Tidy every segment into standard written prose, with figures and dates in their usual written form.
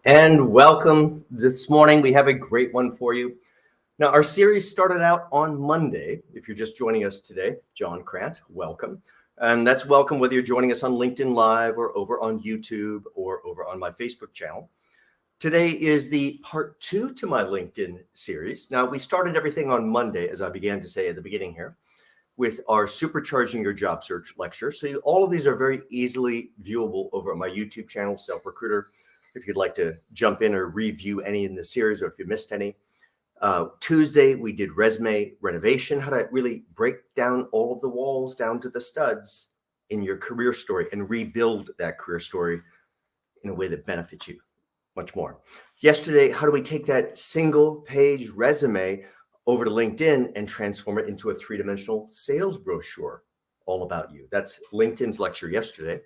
And welcome. This morning, we have a great one for you. Now, our series started out on Monday. If you're just joining us today, John Crant, welcome. And that's welcome whether you're joining us on LinkedIn Live or over on YouTube or over on my Facebook channel. Today is the part 2 to my LinkedIn series. Now, we started everything on Monday, as I began to say at the beginning here, with our Supercharging Your Job Search lecture. So all of these are very easily viewable over on my YouTube channel, Self Recruiter. If you'd like to jump in or review any in the series, or if you missed any. Tuesday, we did resume renovation, how to really break down all of the walls down to the studs in your career story and rebuild that career story in a way that benefits you much more. Yesterday, how do we take that single page resume over to LinkedIn and transform it into a 3-dimensional sales brochure all about you? That's LinkedIn's lecture yesterday.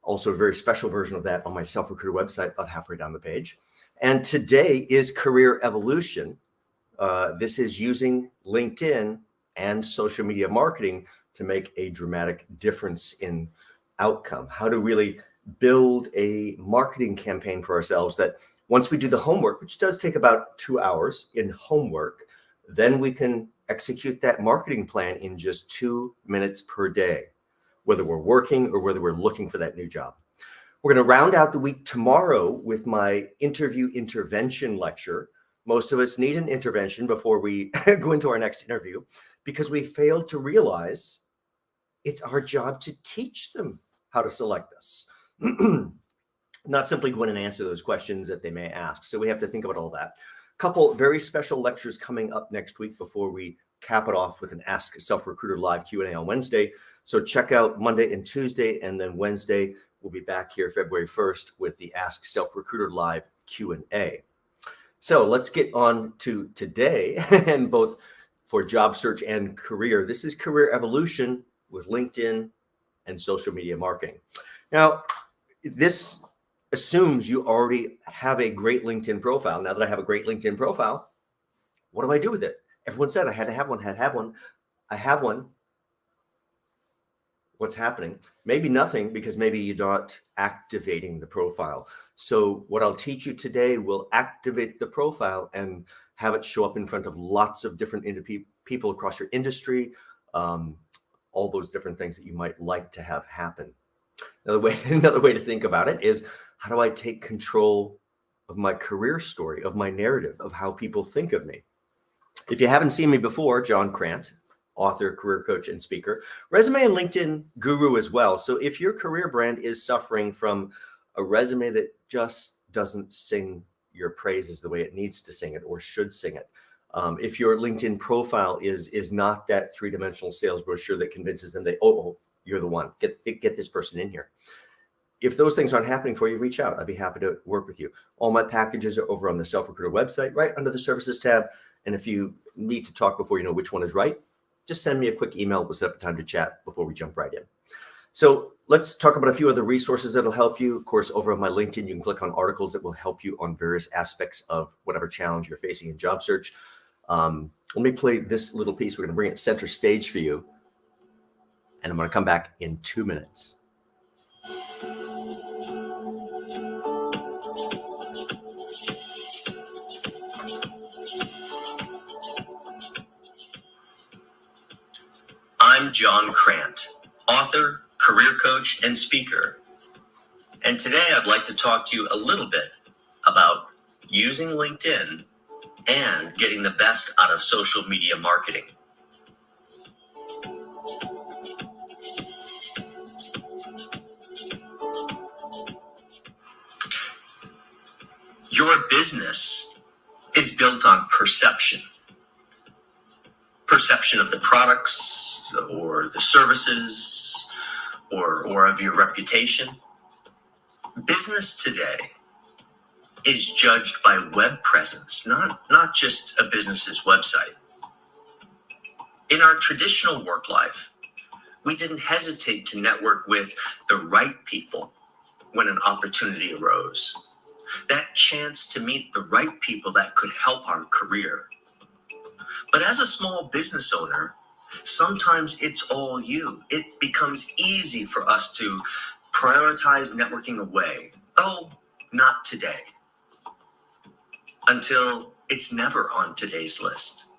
Also a very special version of that on my Self Recruiter website, about halfway down the page. And today is Career Evolution. This is using LinkedIn and social media marketing to make a dramatic difference in outcome. How to really build a marketing campaign for ourselves that once we do the homework, which does take about 2 hours in homework, then we can execute that marketing plan in just 2 minutes per day, whether we're working or whether we're looking for that new job. We're going to round out the week tomorrow with my interview intervention lecture. Most of us need an intervention before we go into our next interview because we failed to realize it's our job to teach them how to select us, not simply go in and answer those questions that they may ask. So we have to think about all that. A couple very special lectures coming up next week before we cap it off with an Ask Self Recruiter live Q&A on Wednesday. So check out Monday and Tuesday, and then Wednesday, we'll be back here February 1st with the Ask Self Recruiter live Q&A. So let's get on to today, and both for job search and career. This is Career Evolution with LinkedIn and social media marketing. Now, this assumes you already have a great LinkedIn profile. Now that I have a great LinkedIn profile, what do I do with it? Everyone said I had to have one, I have one. What's happening? Maybe nothing, because maybe you're not activating the profile. So what I'll teach you today will activate the profile and have it show up in front of lots of different people across your industry, all those different things that you might like to have happen. Another way to think about it is, how do I take control of my career story, of my narrative, of how people think of me? If you haven't seen me before, John Crant, author, career coach, and speaker, resume and LinkedIn guru as well. So if your career brand is suffering from a resume that just doesn't sing your praises the way it needs to sing it or should sing it, if your LinkedIn profile is not that 3-dimensional sales brochure that convinces them that, oh, you're the one, get this person in here. If those things aren't happening for you, reach out. I'd be happy to work with you. All my packages are over on the Self Recruiter website, right under the services tab. And if you need to talk before you know which one is right, just send me a quick email. We'll set up a time to chat before we jump right in. So let's talk about a few other resources that'll help you. Of course, over on my LinkedIn, you can click on articles that will help you on various aspects of whatever challenge you're facing in job search. Let me play this little piece. We're going to bring it center stage for you. And I'm going to come back in 2 minutes. I'm John Crant, author, career coach, and speaker. And today I'd like to talk to you a little bit about using LinkedIn and getting the best out of social media marketing. Your business is built on perception. Perception of the products or the services or of your reputation. Business today is judged by web presence, not just a business's website. In our traditional work life, we didn't hesitate to network with the right people when an opportunity arose. That chance to meet the right people that could help our career. But as a small business owner, sometimes it's all you. It becomes easy for us to prioritize networking away. Oh, not today. until it's never on today's list.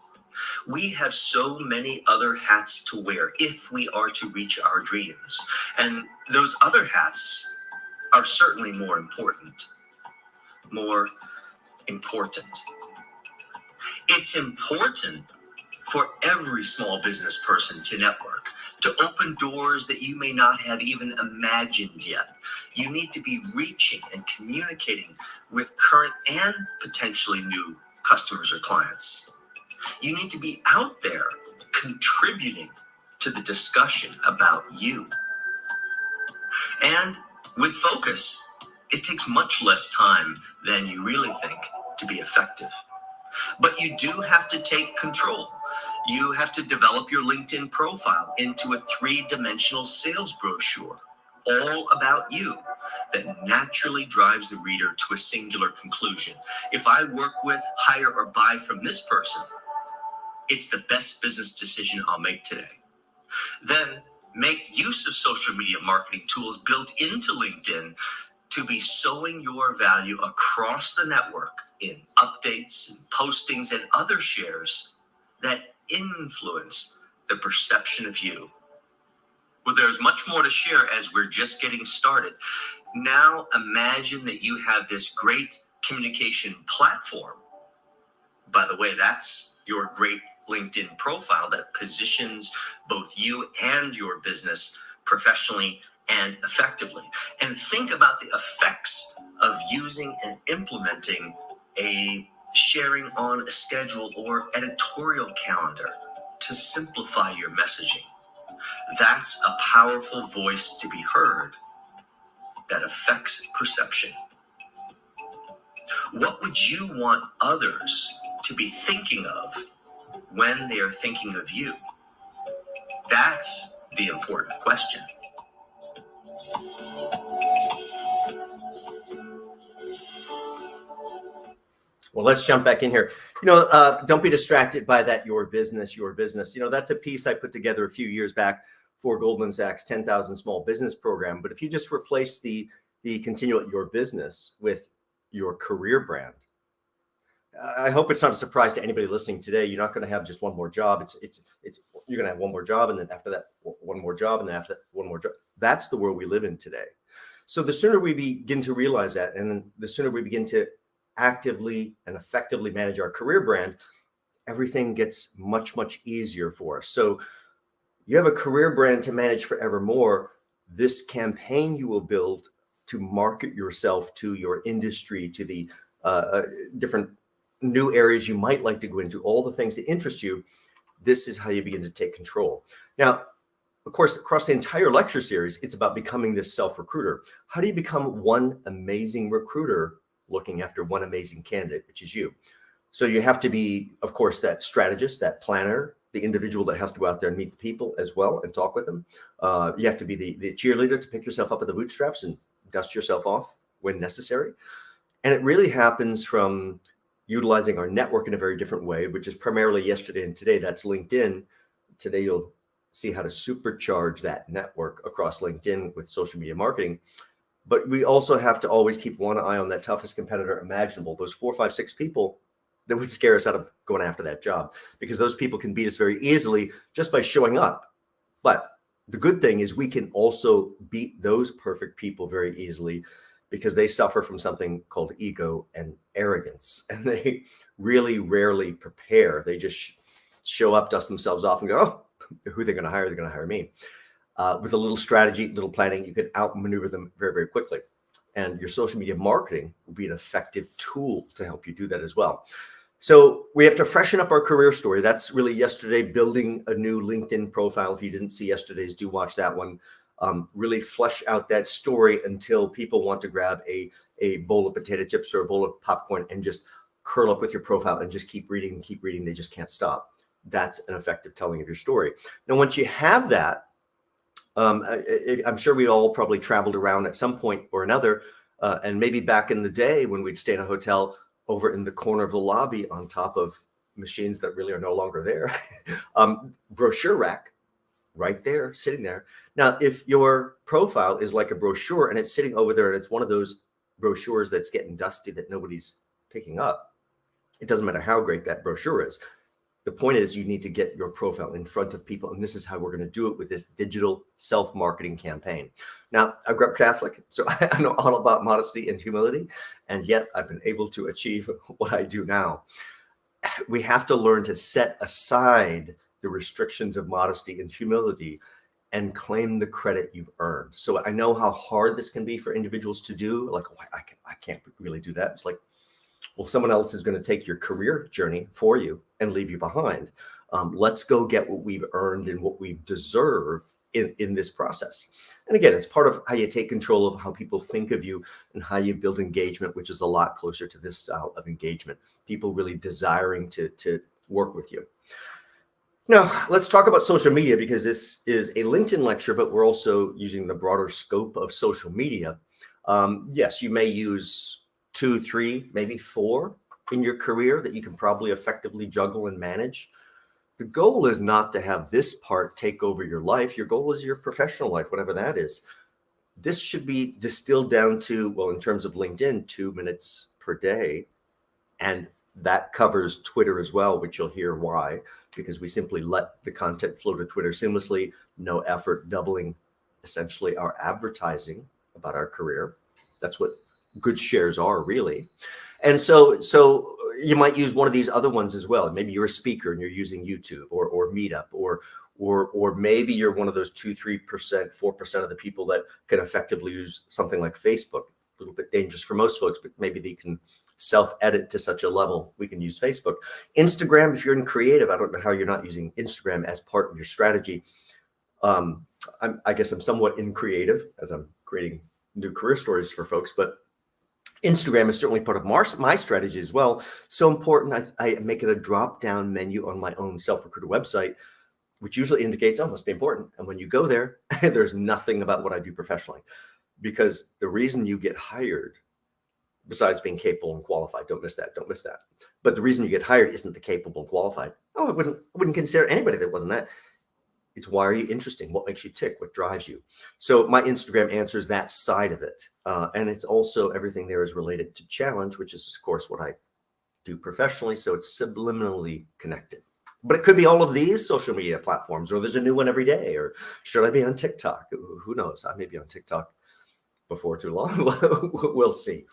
We have so many other hats to wear if we are to reach our dreams. And those other hats are certainly more important. More important. It's important for every small business person to network, to open doors that you may not have even imagined yet. You need to be reaching and communicating with current and potentially new customers or clients. You need to be out there contributing to the discussion about you. And with focus, it takes much less time than you really think to be effective. But you do have to take control. You have to develop your LinkedIn profile into a 3-dimensional sales brochure, all about you, that naturally drives the reader to a singular conclusion. If I work with, hire, or buy from this person, it's the best business decision I'll make today. Then make use of social media marketing tools built into LinkedIn to be sowing your value across the network in updates and postings and other shares that influence the perception of you. Well, there's much more to share as we're just getting started. Now imagine that you have this great communication platform. By the way, that's your great LinkedIn profile that positions both you and your business professionally and effectively. And think about the effects of using and implementing a sharing on a schedule or editorial calendar to simplify your messaging. That's a powerful voice to be heard that affects perception. What would you want others to be thinking of when they are thinking of you? That's the important question. Well, let's jump back in here. Don't be distracted by that your business. That's a piece I put together a few years back for Goldman Sachs 10,000 Small Business Program. But if you just replace the continual your business with your career brand, I hope it's not a surprise to anybody listening today. You're not going to have just one more job. It's you're going to have one more job, and then after that, one more job, and then after that, one more job. That's the world we live in today. So the sooner we begin to realize that, and then the sooner we begin to actively and effectively manage our career brand, everything gets much, much easier for us. So you have a career brand to manage forevermore. This campaign you will build to market yourself to your industry, to the different new areas you might like to go into, all the things that interest you. This is how you begin to take control. Now, of course, across the entire lecture series, it's about becoming this self-recruiter. How do you become one amazing recruiter looking after one amazing candidate, which is you? So you have to be, of course, that strategist, that planner, the individual that has to go out there and meet the people as well and talk with them. You have to be the cheerleader to pick yourself up at the bootstraps and dust yourself off when necessary. And it really happens from utilizing our network in a very different way, which is primarily yesterday and today. That's LinkedIn. Today, you'll see how to supercharge that network across LinkedIn with social media marketing. But we also have to always keep one eye on that toughest competitor imaginable, those 4, 5, 6 people that would scare us out of going after that job, because those people can beat us very easily just by showing up. But the good thing is we can also beat those perfect people very easily, because they suffer from something called ego and arrogance, and they really rarely prepare. They just show up, dust themselves off, and go, oh, who they're going to hire? They're going to hire me. With a little strategy, little planning, you can outmaneuver them very, very quickly. And your social media marketing will be an effective tool to help you do that as well. So we have to freshen up our career story. That's really yesterday, building a new LinkedIn profile. If you didn't see yesterday's, do watch that one. Really flesh out that story until people want to grab a bowl of potato chips or a bowl of popcorn and just curl up with your profile and just keep reading. They just can't stop. That's an effective telling of your story. Now, once you have that, I'm sure we all probably traveled around at some point or another, and maybe back in the day when we'd stay in a hotel over in the corner of the lobby on top of machines that really are no longer there, brochure rack right there, sitting there. Now, if your profile is like a brochure and it's sitting over there and it's one of those brochures that's getting dusty that nobody's picking up, It doesn't matter how great that brochure is. The point is you need to get your profile in front of people. And this is how we're going to do it with this digital self-marketing campaign. Now, I grew up Catholic, so I know all about modesty and humility. And yet I've been able to achieve what I do now. We have to learn to set aside the restrictions of modesty and humility and claim the credit you've earned. So I know how hard this can be for individuals to do. Like, oh, I can't really do that. It's like, well, someone else is going to take your career journey for you and leave you behind. Let's go get what we've earned and what we deserve in this process. And again, it's part of how you take control of how people think of you and how you build engagement, which is a lot closer to this style of engagement. People really desiring to work with you. Now, let's talk about social media, because this is a LinkedIn lecture, but we're also using the broader scope of social media. Yes, you may use 2, 3, maybe 4 in your career that you can probably effectively juggle and manage. The goal is not to have this part take over your life. Your goal is your professional life, whatever that is. This should be distilled down to, well, in terms of LinkedIn, 2 minutes per day. And that covers Twitter as well, which you'll hear why, because we simply let the content flow to Twitter seamlessly, no effort, doubling essentially our advertising about our career. That's what good shares are, really. And so you might use one of these other ones as well. Maybe you're a speaker and you're using YouTube or Meetup, or maybe you're one of those 2, 3%, 4% of the people that can effectively use something like Facebook. A little bit dangerous for most folks, but maybe they can self-edit to such a level we can use Facebook. Instagram, if you're in creative, I don't know how you're not using Instagram as part of your strategy. I guess I'm somewhat in creative as I'm creating new career stories for folks, but Instagram is certainly part of my strategy as well. So important, I make it a drop-down menu on my own self-recruiter website, which usually indicates, oh, must be important. And when you go there, there's nothing about what I do professionally, because the reason you get hired, besides being capable and qualified, don't miss that. But the reason you get hired isn't the capable and qualified. Oh, I wouldn't consider anybody that wasn't that. It's why are you interesting? What makes you tick? What drives you? So my Instagram answers that side of it. And it's also everything there is related to challenge, which is, of course, what I do professionally. So it's subliminally connected. But it could be all of these social media platforms, or there's a new one every day, or should I be on TikTok? Who knows? I may be on TikTok before too long. We'll see.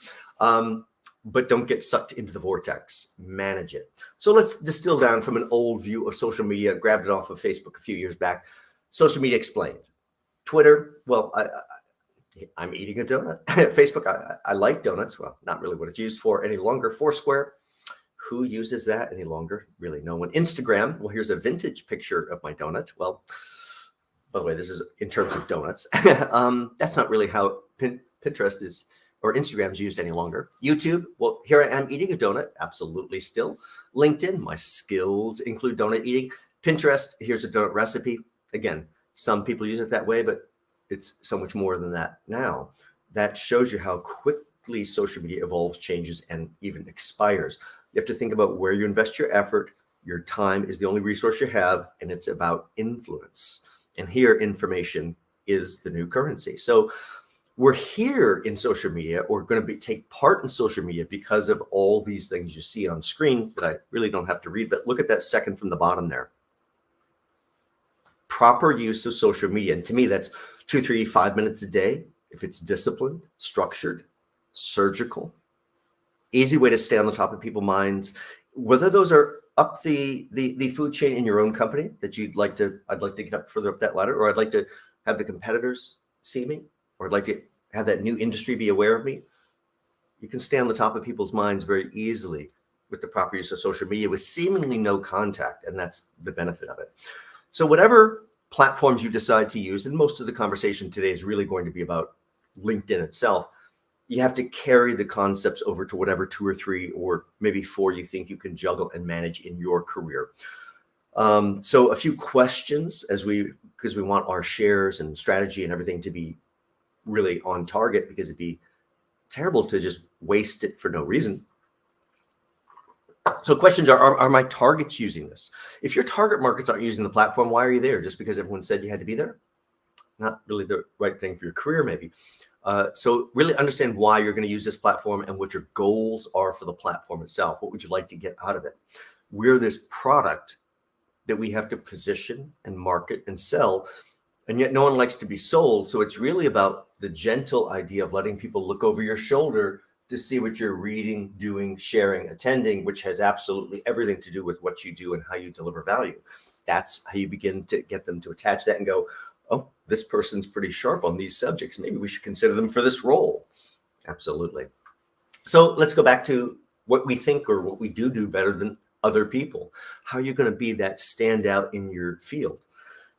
But don't get sucked into the vortex. Manage it. So let's distill down from an old view of social media. Grabbed it off of Facebook a few years back. Social media explained. Twitter, well, I'm eating a donut. Facebook, I like donuts. Well, not really what it's used for any longer. Foursquare, who uses that any longer? Really no one. Instagram, well, here's a vintage picture of my donut. Well, by the way, this is in terms of donuts. That's not really how Pinterest is, or Instagram is used any longer. YouTube, well, here I am eating a donut, absolutely still. LinkedIn, my skills include donut eating. Pinterest, here's a donut recipe. Again, some people use it that way, but it's so much more than that now. That shows you how quickly social media evolves, changes, and even expires. You have to think about where you invest your effort. Your time is the only resource you have, and it's about influence. And here, information is the new currency. So we're here in social media, or going to take part in social media because of all these things you see on screen that I really don't have to read, but look at that second from the bottom there. Proper use of social media. And to me, that's 2, 3, 5 minutes a day. If it's disciplined, structured, surgical, easy way to stay on the top of people's minds, whether those are up the food chain in your own company that I'd like to get up further up that ladder, or I'd like to have the competitors see me, or I'd like to have that new industry be aware of me. You can stay on the top of people's minds very easily with the proper use of social media with seemingly no contact, and that's the benefit of it. So whatever platforms you decide to use, and most of the conversation today is really going to be about LinkedIn itself, you have to carry the concepts over to whatever 2 or 3 or maybe 4 you think you can juggle and manage in your career. So a few questions because we want our shares and strategy and everything to be really on target, because it'd be terrible to just waste it for no reason. So questions are my targets using this? If your target markets aren't using the platform, why are you there? Just because everyone said you had to be there? not really the right thing for your career, maybe. So really understand why you're going to use this platform and what your goals are for the platform itself. What would you like to get out of it? We're this product that we have to position and market and sell, and yet no one likes to be sold. So it's really about the gentle idea of letting people look over your shoulder to see what you're reading, doing, sharing, attending, which has absolutely everything to do with what you do and how you deliver value. That's how you begin to get them to attach that and go, oh, this person's pretty sharp on these subjects. Maybe we should consider them for this role. Absolutely. So let's go back to what we think or what we do better than other people. How are you going to be that standout in your field?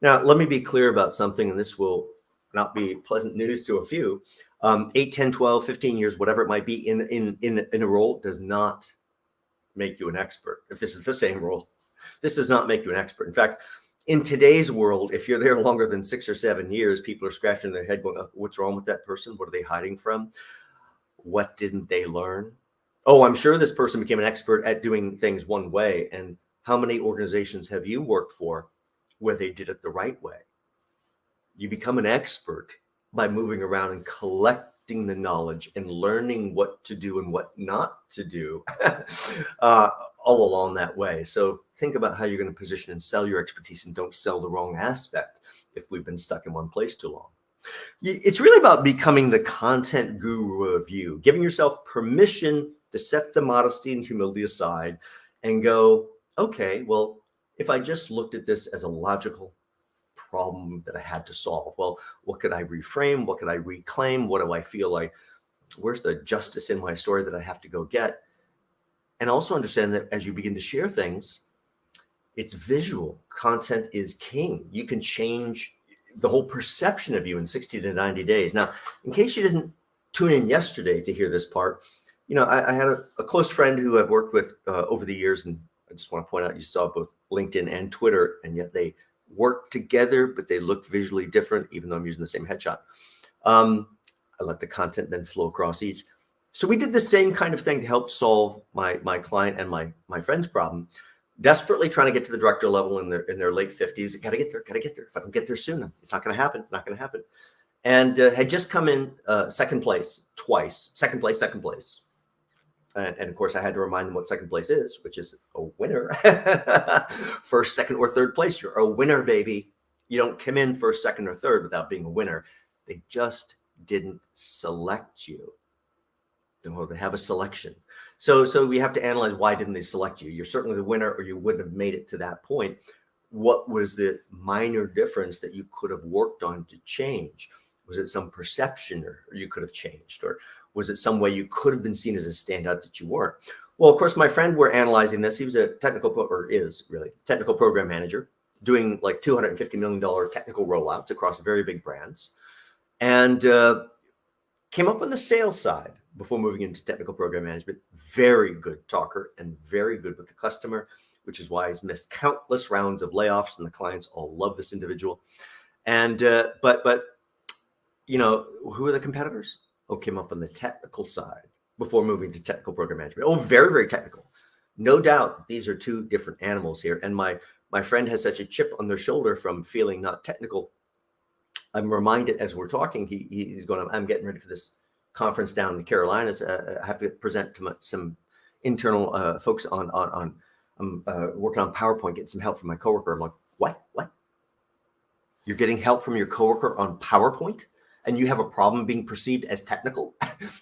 Now, let me be clear about something, and this will not be pleasant news to a few. 8, 10, 12, 15 years, whatever it might be in a role does not make you an expert. If this is the same role, this does not make you an expert. In fact, in today's world, if you're there longer than 6 or 7 years, people are scratching their head going, what's wrong with that person? What are they hiding from? What didn't they learn? Oh, I'm sure this person became an expert at doing things one way. And how many organizations have you worked for where they did it the right way? You become an expert by moving around and collecting the knowledge and learning what to do and what not to do all along that way. So think about how you're going to position and sell your expertise, and don't sell the wrong aspect if we've been stuck in one place too long. It's really about becoming the content guru of you, giving yourself permission to set the modesty and humility aside and go, okay, well, if I just looked at this as a logical problem that I had to solve, well, what could I reframe? What could I reclaim? What do I feel like? Where's the justice in my story that I have to go get? And also understand that as you begin to share things, it's visual. Content is king. You can change the whole perception of you in 60 to 90 days. Now, in case you didn't tune in yesterday to hear this part, I had a close friend who I've worked with over the years, and I just want to point out, you saw both LinkedIn and Twitter, and yet they work together, but they look visually different, even though I'm using the same headshot. I let the content then flow across each. So we did the same kind of thing to help solve my client and my friend's problem. Desperately trying to get to the director level in their late 50s. Got to get there. If I can get there soon, it's not going to happen. And had just come in second place twice. Second place. And of course, I had to remind them what second place is, which is a winner. First, second, or third place, you're a winner, baby. You don't come in first, second, or third without being a winner. They just didn't select you. Well, they have a selection. So we have to analyze, why didn't they select you? You're certainly the winner, or you wouldn't have made it to that point. What was the minor difference that you could have worked on to change? Was it some perception or you could have changed? Or was it some way you could have been seen as a standout that you weren't? Well, of course, my friend, we're analyzing this. He was a technical program manager doing like $250 million technical rollouts across very big brands, and came up on the sales side before moving into technical program management. Very good talker and very good with the customer, which is why he's missed countless rounds of layoffs, and the clients all love this individual. And but who are the competitors? Oh, came up on the technical side before moving to technical program management. Oh, very, very technical. No doubt these are two different animals here. And my friend has such a chip on their shoulder from feeling not technical. I'm reminded as we're talking, he's going, I'm getting ready for this conference down in the Carolinas. I have to present to some internal folks on I'm working on PowerPoint, getting some help from my coworker. I'm like, what? You're getting help from your coworker on PowerPoint? And you have a problem being perceived as technical?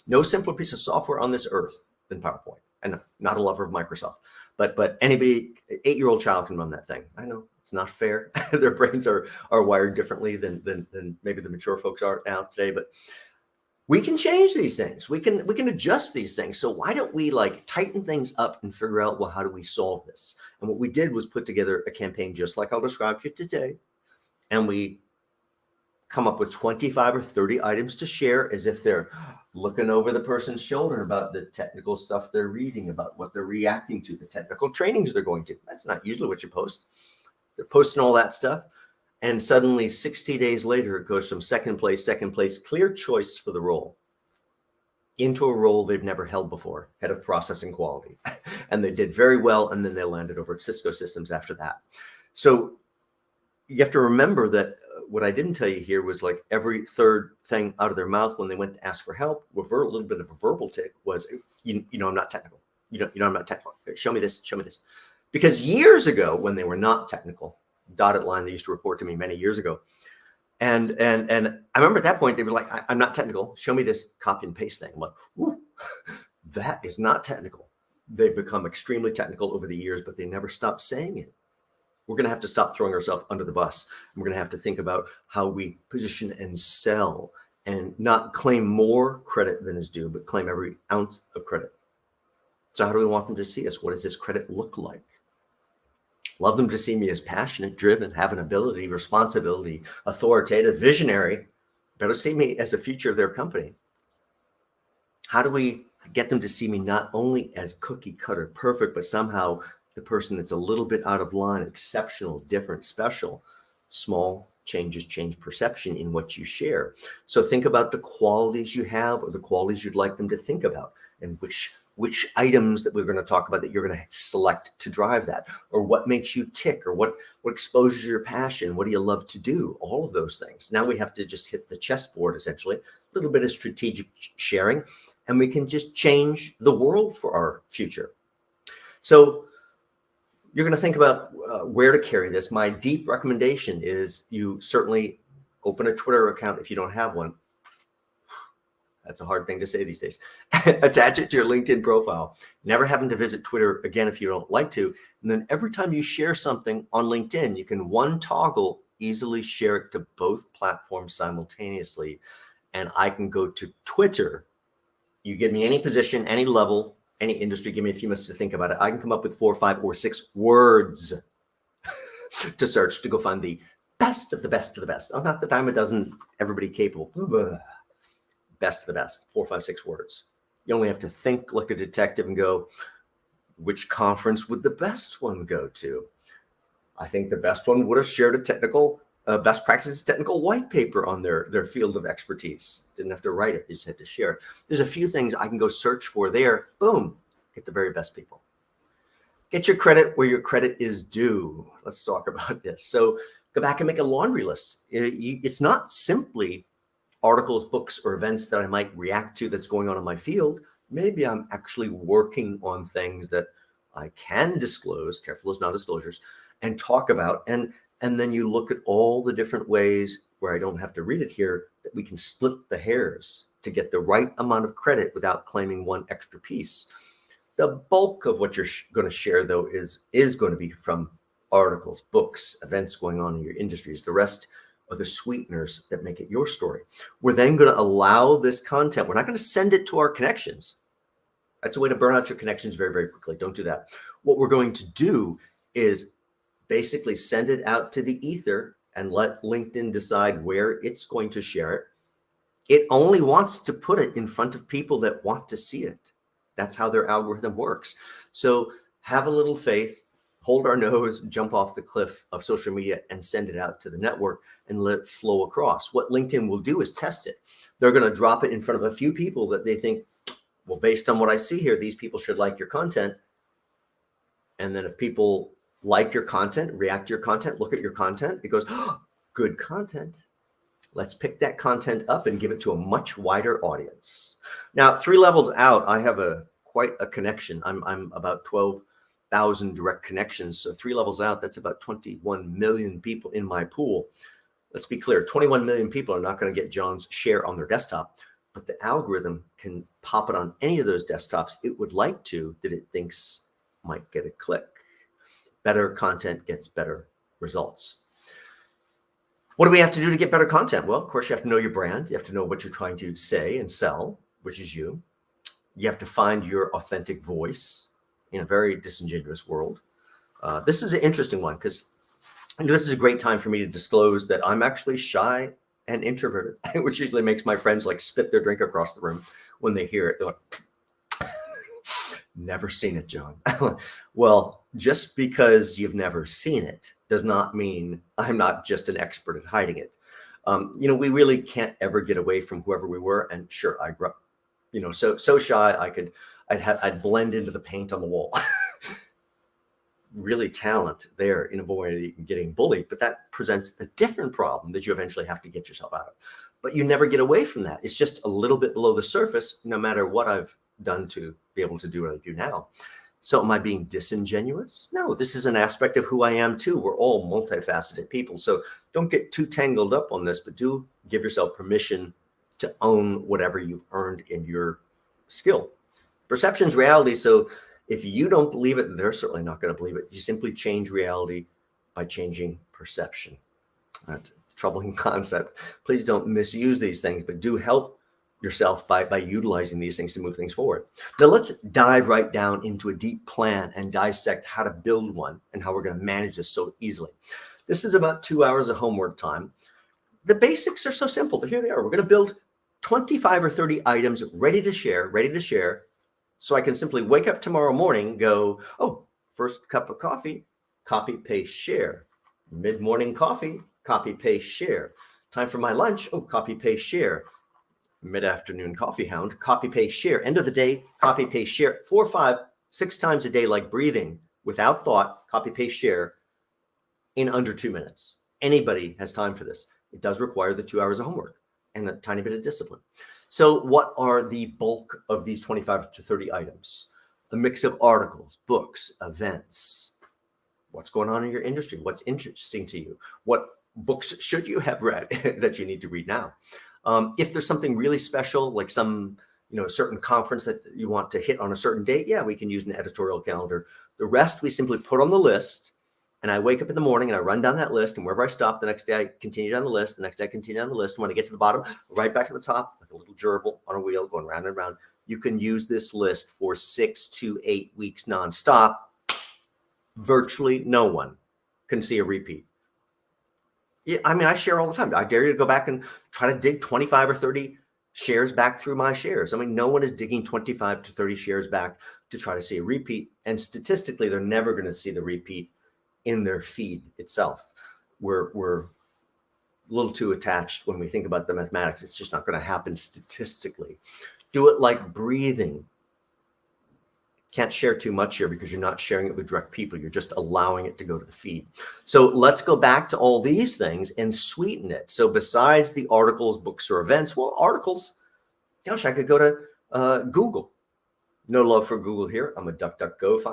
No simpler piece of software on this earth than PowerPoint. And not a lover of Microsoft, but anybody, 8-year-old child can run that thing. I know it's not fair. Their brains are wired differently than maybe the mature folks are now today. But we can change these things. We can adjust these things. So why don't we tighten things up and figure out, well, how do we solve this? And what we did was put together a campaign just like I'll describe for you today, and we come up with 25 or 30 items to share, as if they're looking over the person's shoulder about the technical stuff they're reading, about what they're reacting to, the technical trainings they're going to. That's not usually what you post. They're posting all that stuff. And suddenly 60 days later, it goes from second place, clear choice for the role, into a role they've never held before, head of processing quality. And they did very well. And then they landed over at Cisco Systems after that. So you have to remember that what I didn't tell you here was like every third thing out of their mouth when they went to ask for help, with a little bit of a verbal tick was, I'm not technical. I'm not technical. Show me this. Show me this. Because years ago, when they were not technical, dotted line, they used to report to me many years ago. And I remember at that point, they were like, I'm not technical. Show me this copy and paste thing. I'm like, ooh, that is not technical. They've become extremely technical over the years, but they never stopped saying it. We're going to have to stop throwing ourselves under the bus. We're going to have to think about how we position and sell and not claim more credit than is due, but claim every ounce of credit. So how do we want them to see us? What does this credit look like? Love them to see me as passionate, driven, have an ability, responsibility, authoritative, visionary. Better see me as the future of their company. How do we get them to see me not only as cookie cutter perfect, but somehow the person that's a little bit out of line, exceptional, different, special? Small changes change perception in what you share. So think about the qualities you have or the qualities you'd like them to think about, and which items that we're going to talk about that you're going to select to drive that, or what makes you tick, or what exposes your passion, what do you love to do, all of those things. Now we have to just hit the chessboard, essentially, a little bit of strategic sharing, and we can just change the world for our future. So you're going to think about where to carry this. My deep recommendation is you certainly open a Twitter account if you don't have one. That's a hard thing to say these days. Attach it to your LinkedIn profile. Never having to visit Twitter again if you don't like to. And then every time you share something on LinkedIn, you can one toggle easily share it to both platforms simultaneously. And I can go to Twitter. You give me any position, any level, any industry, give me a few minutes to think about it. I can come up with 4, 5, or 6 words to search to go find the best of the best of the best. Oh, not the dime a dozen, everybody capable. Best of the best, 4, 5, 6 words. You only have to think like a detective and go, which conference would the best one go to? I think the best one would have shared a technical best practices technical white paper on their field of expertise. Didn't have to write it, they just had to share it. There's a few things I can go search for there. Boom, get the very best people. Get your credit where your credit is due. Let's talk about this. So go back and make a laundry list. It's not simply articles, books, or events that I might react to that's going on in my field. Maybe I'm actually working on things that I can disclose, careful as non-disclosures, and talk about. And then you look at all the different ways where I don't have to read it here, that we can split the hairs to get the right amount of credit without claiming one extra piece. The bulk of what you're going to share, though, is going to be from articles, books, events going on in your industries. The rest are the sweeteners that make it your story. We're then going to allow this content. We're not going to send it to our connections. That's a way to burn out your connections very, very quickly. Don't do that. What we're going to do is basically send it out to the ether and let LinkedIn decide where it's going to share it. It only wants to put it in front of people that want to see it. That's how their algorithm works. So have a little faith, hold our nose, jump off the cliff of social media and send it out to the network and let it flow across. What LinkedIn will do is test it. They're going to drop it in front of a few people that they think, well, based on what I see here, these people should like your content. And then if people like your content, react to your content, look at your content, it goes, oh, good content. Let's pick that content up and give it to a much wider audience. Now, 3 levels out, I have quite a connection. I'm about 12,000 direct connections. So 3 levels out, that's about 21 million people in my pool. Let's be clear, 21 million people are not going to get John's share on their desktop, but the algorithm can pop it on any of those desktops it would like to that it thinks might get a click. Better content gets better results. What do we have to do to get better content? Well, of course, you have to know your brand. You have to know what you're trying to say and sell, which is you. You have to find your authentic voice in a very disingenuous world. This is an interesting one because this is a great time for me to disclose that I'm actually shy and introverted, which usually makes my friends like spit their drink across the room when they hear it. They're like, never seen it, John. Well, just because you've never seen it does not mean I'm not just an expert at hiding it. We really can't ever get away from whoever we were. And sure, I grew up, so shy I'd blend into the paint on the wall. really talent there in avoiding getting bullied, but that presents a different problem that you eventually have to get yourself out of. But you never get away from that. It's just a little bit below the surface, no matter what I've done to be able to do what I do now. So am I being disingenuous? No, this is an aspect of who I am too. We're all multifaceted people. So don't get too tangled up on this, but do give yourself permission to own whatever you've earned in your skill. Perception's reality. So if you don't believe it, they're certainly not going to believe it. You simply change reality by changing perception. That's a troubling concept. Please don't misuse these things, but do help yourself by utilizing these things to move things forward. Now let's dive right down into a deep plan and dissect how to build one and how we're going to manage this so easily. This is about 2 hours of homework time. The basics are so simple, but here they are. We're going to build 25 or 30 items ready to share. So I can simply wake up tomorrow morning, go, oh, first cup of coffee, copy, paste, share. Mid-morning coffee, copy, paste, share. Time for my lunch, oh, copy, paste, share. Mid-afternoon coffee hound, copy, paste, share. End of the day, copy, paste, share. 4, 5, 6 times a day, like breathing, without thought, copy, paste, share in under 2 minutes. Anybody has time for this. It does require the 2 hours of homework and a tiny bit of discipline. So what are the bulk of these 25 to 30 items? A mix of articles, books, events. What's going on in your industry? What's interesting to you? What books should you have read that you need to read now? If there's something really special, like some, certain conference that you want to hit on a certain date, yeah, we can use an editorial calendar. The rest we simply put on the list, and I wake up in the morning and I run down that list, and wherever I stop, the next day I continue down the list, the next day I continue down the list. And when I get to the bottom, right back to the top, like a little gerbil on a wheel going round and round. You can use this list for 6 to 8 weeks nonstop. Virtually no one can see a repeat. Yeah, I mean, I share all the time. I dare you to go back and try to dig 25 or 30 shares back through my shares. I mean, no one is digging 25 to 30 shares back to try to see a repeat. And statistically, they're never going to see the repeat in their feed itself. We're a little too attached when we think about the mathematics. It's just not going to happen statistically. Do it like breathing. Can't share too much here because you're not sharing it with direct people. You're just allowing it to go to the feed. So let's go back to all these things and sweeten it. So besides the articles, books, or events, well, articles, gosh, I could go to Google. No love for Google here. I'm a DuckDuckGo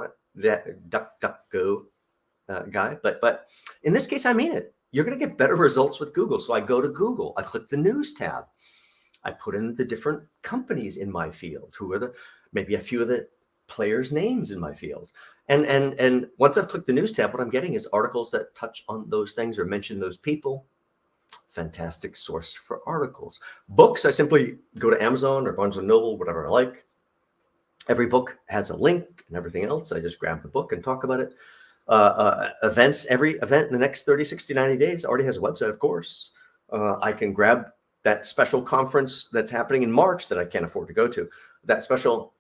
guy. But in this case, I mean it. You're going to get better results with Google. So I go to Google. I click the news tab. I put in the different companies in my field. Who are maybe a few of the players' names in my field. And once I've clicked the news tab, what I'm getting is articles that touch on those things or mention those people. Fantastic source for articles. Books, I simply go to Amazon or Barnes & Noble, whatever I like. Every book has a link and everything else. I just grab the book and talk about it. Events, every event in the next 30, 60, 90 days already has a website, of course. I can grab that special conference that's happening in March that I can't afford to go to. That special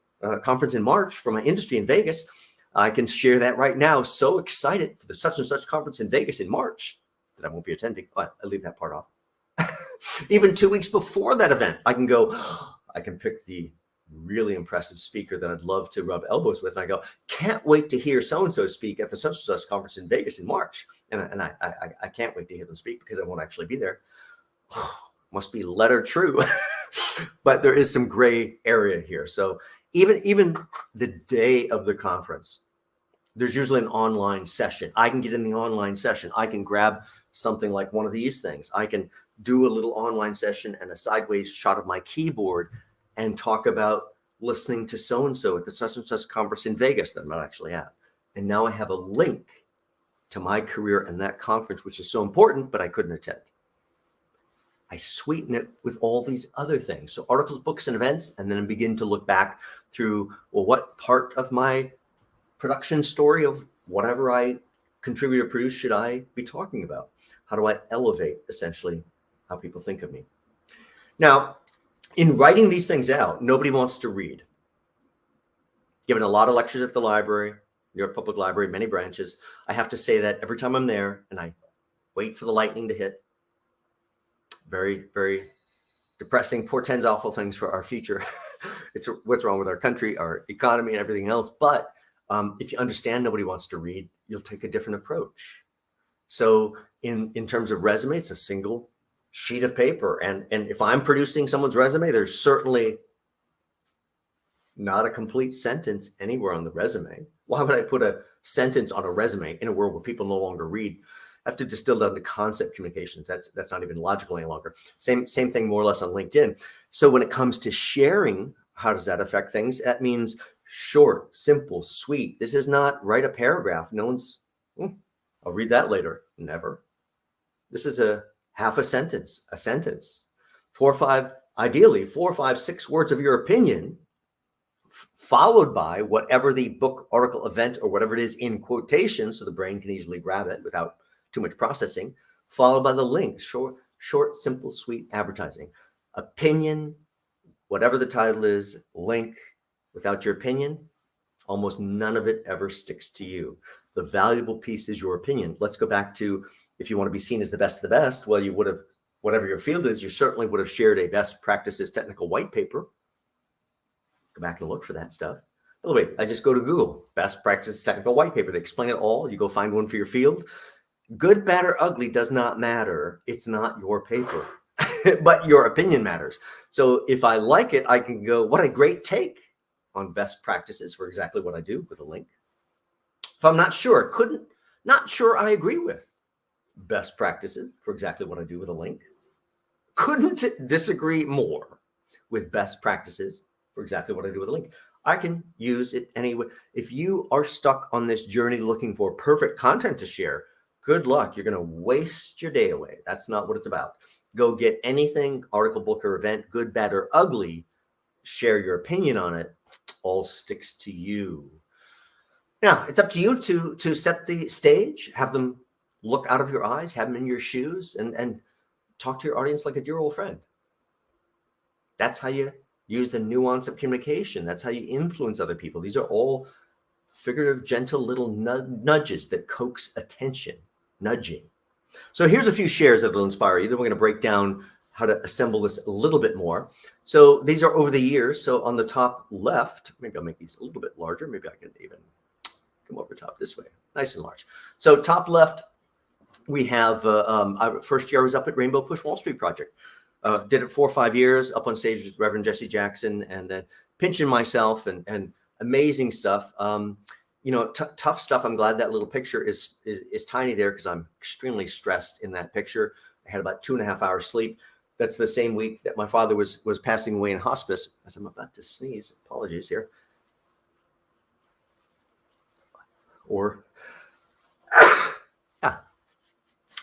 conference in March for my industry in Vegas. I can share that right now. So excited for the such and such conference in Vegas in March that I won't be attending. But I leave that part off. Even 2 weeks before that event, I can pick the really impressive speaker that I'd love to rub elbows with. And I go, can't wait to hear so-and-so speak at the such and such conference in Vegas in March. And I can't wait to hear them speak because I won't actually be there. Must be letter true. But there is some gray area here. So even the day of the conference, there's usually an online session. I can get in the online session. I can grab something like one of these things. I can do a little online session and a sideways shot of my keyboard and talk about listening to so-and-so at the such and such conference in Vegas that I'm not actually at. And now I have a link to my career and that conference, which is so important, but I couldn't attend. I sweeten it with all these other things. So articles, books, and events, and then begin to look back through, well, what part of my production story of whatever I contribute or produce should I be talking about? How do I elevate, essentially, how people think of me? Now, in writing these things out, nobody wants to read. Given a lot of lectures at the library, New York Public Library, many branches, I have to say that every time I'm there and I wait for the lightning to hit. Very, very depressing, portends awful things for our future. It's what's wrong with our country, our economy, and everything else. But If you understand nobody wants to read, you'll take a different approach. So in terms of resume, it's a single sheet of paper. And if I'm producing someone's resume, there's certainly not a complete sentence anywhere on the resume. Why would I put a sentence on a resume in a world where people no longer read? I have to distill down to concept communications. That's not even logical any longer. Same thing more or less on LinkedIn. So when it comes to sharing, how does that affect things? That means short, simple, sweet. This is not write a paragraph. No one's, I'll read that later. Never. This is a half a sentence. 4 or 5, ideally 4 or 5, 6 words of your opinion, followed by whatever the book, article, event, or whatever it is in quotation, so the brain can easily grab it without too much processing, followed by the link. Short, simple, sweet advertising. Opinion, whatever the title is, link. Without your opinion, almost none of it ever sticks to you. The valuable piece is your opinion. Let's go back to, if you want to be seen as the best of the best, well, you would have, whatever your field is, you certainly would have shared a best practices technical white paper. Go back and look for that stuff. By the way, I just go to Google, best practices technical white paper. They explain it all. You go find one for your field. Good, bad, or ugly does not matter. It's not your paper, but your opinion matters. So if I like it, I can go, what a great take on best practices for exactly what I do with a link. If I'm not sure, not sure I agree with best practices for exactly what I do with a link. Couldn't disagree more with best practices for exactly what I do with a link. I can use it anyway. If you are stuck on this journey looking for perfect content to share, good luck. You're going to waste your day away. That's not what it's about. Go get anything, article, book, or event, good, bad, or ugly. Share your opinion on it. All sticks to you. Now, it's up to you to set the stage, have them look out of your eyes, have them in your shoes, and talk to your audience like a dear old friend. That's how you use the nuance of communication. That's how you influence other people. These are all figurative, gentle little nudges that coax attention, nudging. So here's a few shares that will inspire you. Then we're going to break down how to assemble this a little bit more. So these are over the years. So on the top left, maybe I'll make these a little bit larger. Maybe I can even come over top this way, nice and large. So top left, we have, first year I was up at Rainbow Push Wall Street Project. Did it 4 or 5 years, up on stage with Reverend Jesse Jackson, and then pinching myself and amazing stuff. Tough stuff. I'm glad that little picture is tiny there because I'm extremely stressed in that picture. I had about 2.5 hours sleep. That's the same week that my father was passing away in hospice. As I'm about to sneeze, apologies here. Or,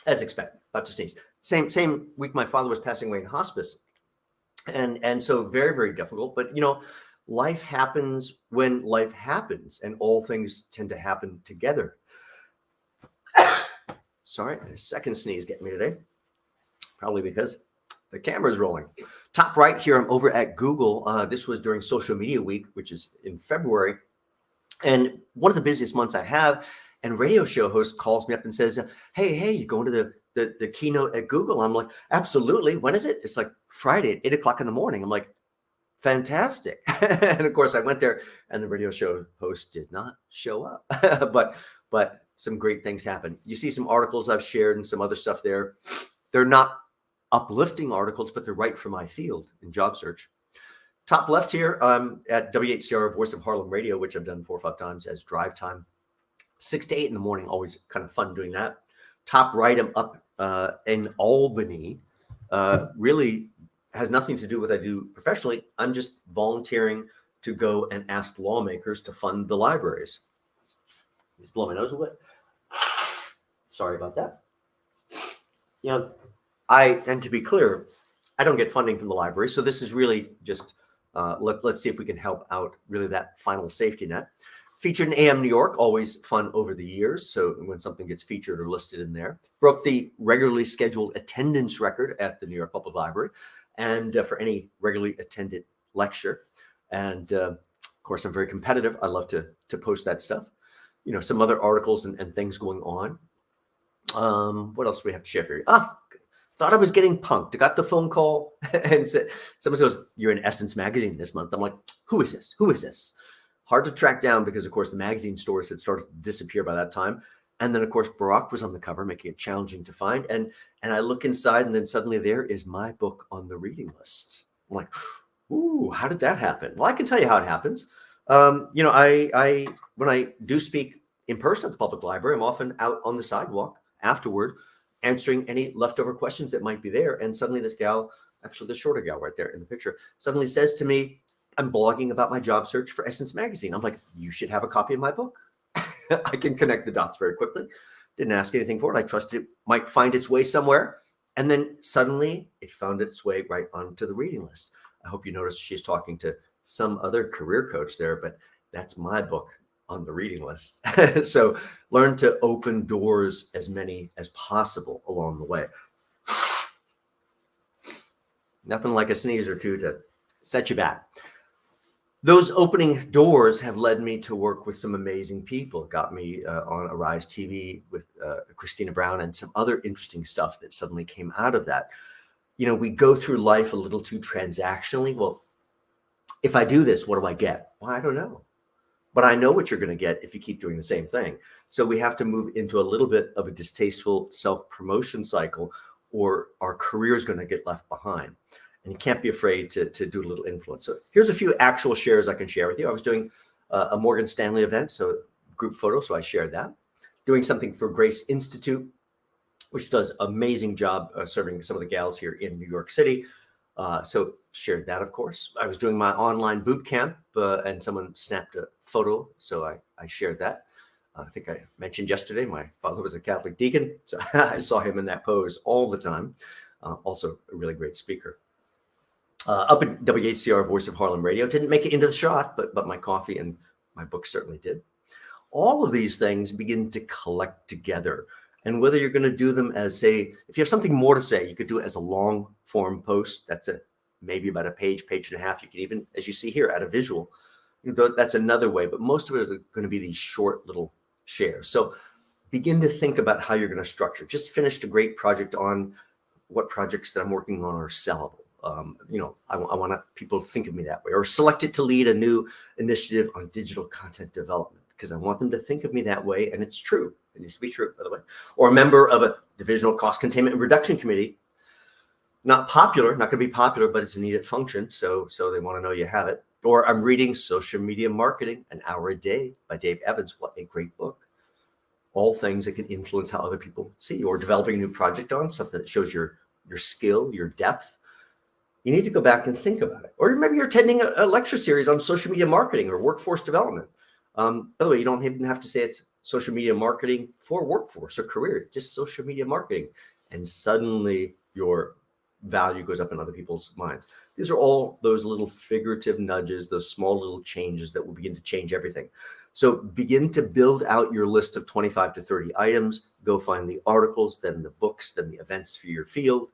as expected, about to sneeze. Same week my father was passing away in hospice. And so very, very difficult. But, life happens when life happens, and all things tend to happen together. Sorry, a second sneeze getting me today. Probably because the camera's rolling. Top right here, I'm over at Google. This was during social media week, which is in February. And one of the busiest months I have, and radio show host calls me up and says, hey, you going to the keynote at Google? I'm like, absolutely. When is it? It's like Friday at 8 o'clock in the morning. I'm like, fantastic. And of course I went there and the radio show host did not show up, but some great things happened. You see some articles I've shared and some other stuff there. They're not uplifting articles, but they're right for my field in job search. Top left here, at WHCR, Voice of Harlem Radio, which I've done 4 or 5 times as drive time, 6 to 8 in the morning. Always kind of fun doing that. Top right, I'm up in Albany. Really has nothing to do with what I do professionally. I'm just volunteering to go and ask lawmakers to fund the libraries. Just blow my nose a bit. Sorry about that. And to be clear, I don't get funding from the library. So this is really just, let's see if we can help out really that final safety net. Featured in AM New York, always fun over the years. So when something gets featured or listed in there. Broke the regularly scheduled attendance record at the New York Public Library, and for any regularly attended lecture. And of course, I'm very competitive. I love to post that stuff. Some other articles and things going on. What else do we have to share here? Thought I was getting punked. I got the phone call and said, someone goes, "You're in Essence Magazine this month." I'm like, who is this? Hard to track down because, of course, the magazine stores had started to disappear by that time. And then, of course, Barack was on the cover, making it challenging to find. And I look inside, and then suddenly there is my book on the reading list. I'm like, ooh, how did that happen? Well, I can tell you how it happens. I when I do speak in person at the public library, I'm often out on the sidewalk afterward, answering any leftover questions that might be there. And suddenly this gal, actually the shorter gal right there in the picture, suddenly says to me, I'm blogging about my job search for Essence Magazine. I'm like, you should have a copy of my book. I can connect the dots very quickly. Didn't ask anything for it. I trusted it might find its way somewhere. And then suddenly it found its way right onto the reading list. I hope you noticed she's talking to some other career coach there, but that's my book on the reading list. So learn to open doors, as many as possible along the way. Nothing like a sneeze or two to set you back. Those opening doors have led me to work with some amazing people. Got me on Arise TV with Christina Brown and some other interesting stuff that suddenly came out of that. You know, we go through life a little too transactionally. Well, if I do this, what do I get? Well, I don't know. But I know what you're going to get if you keep doing the same thing. So we have to move into a little bit of a distasteful self-promotion cycle, or our career is going to get left behind. And you can't be afraid to do a little influence. So here's a few actual shares I can share with you. I was doing a Morgan Stanley event, so group photo, so I shared that. Doing something for Grace Institute, which does amazing job serving some of the gals here in New York City. So shared that, of course. I was doing my online boot camp and someone snapped a photo, so I shared that. I think I mentioned yesterday, my father was a Catholic deacon, so I saw him in that pose all the time. Also a really great speaker. Up at WHCR, Voice of Harlem Radio. Didn't make it into the shot, but my coffee and my book certainly did. All of these things begin to collect together. And whether you're going to do them as, say, if you have something more to say, you could do it as a long form post. That's maybe about a page, page and a half. You can even, as you see here, add a visual. That's another way, but most of it are going to be these short little shares. So begin to think about how you're going to structure. Just finished a great project on what projects that I'm working on are sellable. I want people to think of me that way, or selected to lead a new initiative on digital content development, because I want them to think of me that way. And it's true. It needs to be true, by the way. Or a member of a divisional cost containment and reduction committee. Not popular, not going to be popular, but it's a needed function. So they want to know you have it. Or I'm reading Social Media Marketing, An Hour a Day by Dave Evans. What a great book. All things that can influence how other people see you. Or developing a new project on something that shows your skill, your depth. You need to go back and think about it. Or maybe you're attending a lecture series on social media marketing or workforce development. By the way, you don't even have to say it's social media marketing for workforce or career, just social media marketing. And suddenly your value goes up in other people's minds. These are all those little figurative nudges, those small little changes that will begin to change everything. So begin to build out your list of 25 to 30 items. Go find the articles, then the books, then the events for your field.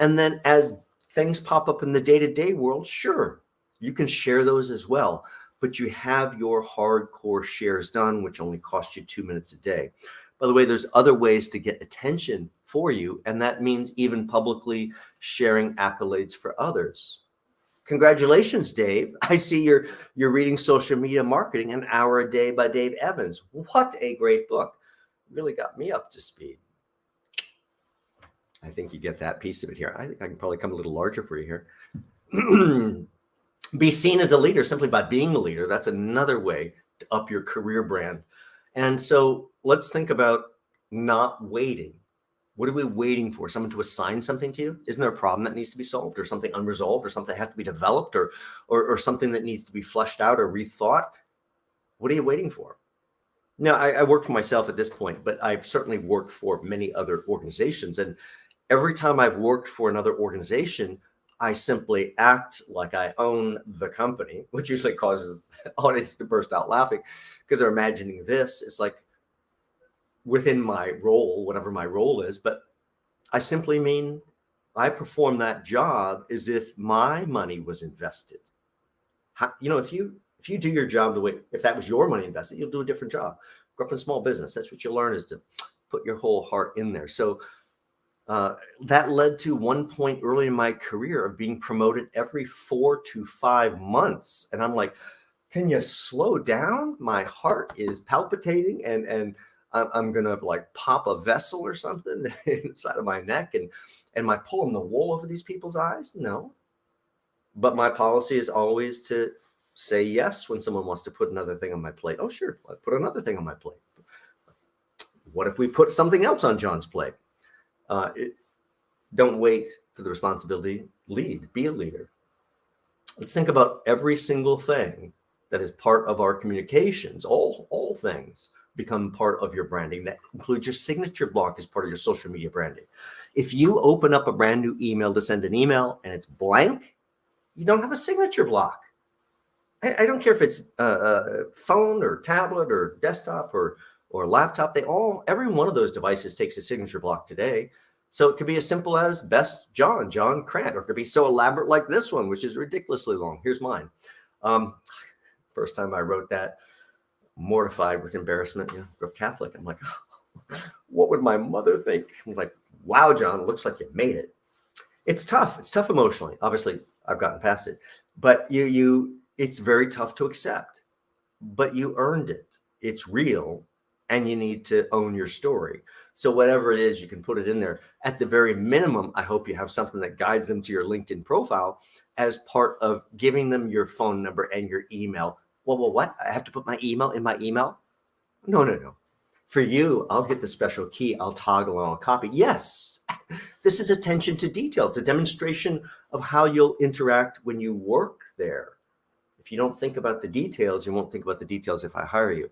And then as things pop up in the day-to-day world, sure, you can share those as well. But you have your hardcore shares done, which only cost you 2 minutes a day. By the way, there's other ways to get attention for you, and that means even publicly sharing accolades for others. Congratulations, Dave. I see you're reading Social Media Marketing, An Hour a Day by Dave Evans. What a great book. Really got me up to speed. I think you get that piece of it here. I think I can probably come a little larger for you here. Be seen as a leader simply by being a leader. That's another way to up your career brand. And so let's think about not waiting. What are we waiting for? Someone to assign something to you? Isn't there a problem that needs to be solved, or something unresolved, or something that has to be developed, or something that needs to be fleshed out or rethought? What are you waiting for? Now, I work for myself at this point, but I've certainly worked for many other organizations. And every time I've worked for another organization, I simply act like I own the company, which usually causes the audience to burst out laughing because they're imagining this. It's like within my role, whatever my role is, but I simply mean I perform that job as if my money was invested. If you do your job the way, if that was your money invested, you'll do a different job. Grow up in small business. That's what you learn, is to put your whole heart in there. So that led to one point early in my career of being promoted every 4 to 5 months. And I'm like, can you slow down? My heart is palpitating and I'm going to like pop a vessel or something inside of my neck. And am I pulling the wool over these people's eyes? No. But my policy is always to say yes when someone wants to put another thing on my plate. Oh, sure. I'll put another thing on my plate. What if we put something else on John's plate? Don't wait for the responsibility. Lead. Be a leader. Let's think about every single thing that is part of our communications. All things become part of your branding. That includes your signature block as part of your social media branding. If you open up a brand new email to send an email and it's blank, you don't have a signature block. I don't care if it's a phone or tablet or desktop or laptop. Every one of those devices takes a signature block today. So it could be as simple as best John Crant, or it could be so elaborate like this one, which is ridiculously long. Here's mine. First time I wrote that, mortified with embarrassment, grew up Catholic. I'm like, what would my mother think? I'm like, wow, John, looks like you made it. It's tough. It's tough emotionally. Obviously, I've gotten past it, but it's very tough to accept, but you earned it. It's real, and you need to own your story. So whatever it is, you can put it in there. At the very minimum, I hope you have something that guides them to your LinkedIn profile as part of giving them your phone number and your email. Well, what? I have to put my email in my email? No. For you, I'll hit the special key. I'll toggle and I'll copy. Yes, this is attention to detail. It's a demonstration of how you'll interact when you work there. If you don't think about the details, you won't think about the details if I hire you.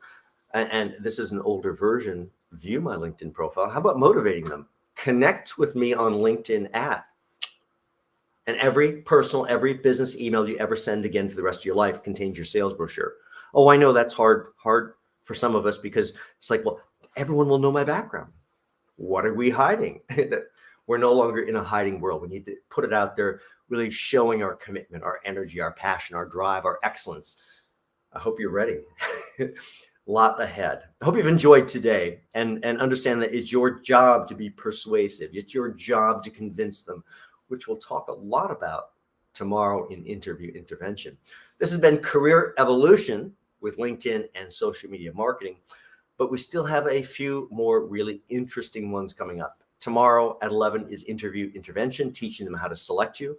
And this is an older version. View my LinkedIn profile. How about motivating them? Connect with me on LinkedIn and every business email you ever send again for the rest of your life contains your sales brochure. Oh, I know that's hard for some of us because it's like, well, everyone will know my background. What are we hiding? We're no longer in a hiding world. We need to put it out there, really showing our commitment, our energy, our passion, our drive, our excellence. I hope you're ready. Lot ahead. I hope you've enjoyed today and understand that it's your job to be persuasive. It's your job to convince them, which we'll talk a lot about tomorrow in Interview Intervention. This has been Career Evolution with LinkedIn and social media marketing, but we still have a few more really interesting ones coming up. Tomorrow at 11 is Interview Intervention, teaching them how to select you.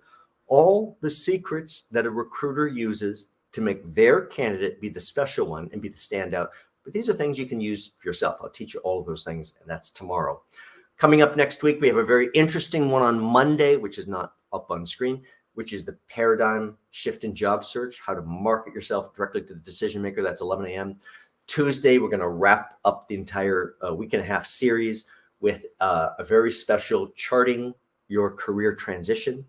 All the secrets that a recruiter uses to make their candidate be the special one and be the standout. But these are things you can use for yourself. I'll teach you all of those things, and that's tomorrow. Coming up next week, we have a very interesting one on Monday, which is not up on screen, which is the paradigm shift in job search, how to market yourself directly to the decision maker. That's 11 a.m. Tuesday, we're going to wrap up the entire week and a half series with a very special charting your career transition.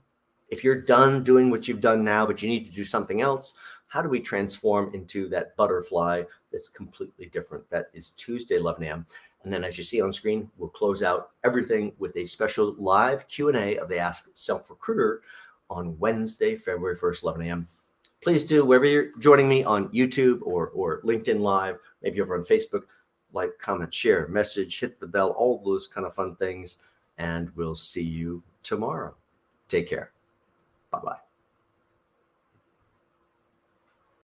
If you're done doing what you've done now, but you need to do something else, how do we transform into that butterfly that's completely different? That is Tuesday, 11 a.m. And then as you see on screen, we'll close out everything with a special live Q&A of the Ask Self-Recruiter on Wednesday, February 1st, 11 a.m. Please do, wherever you're joining me on YouTube or LinkedIn Live, maybe over on Facebook, like, comment, share, message, hit the bell, all those kind of fun things. And we'll see you tomorrow. Take care. Bye-bye.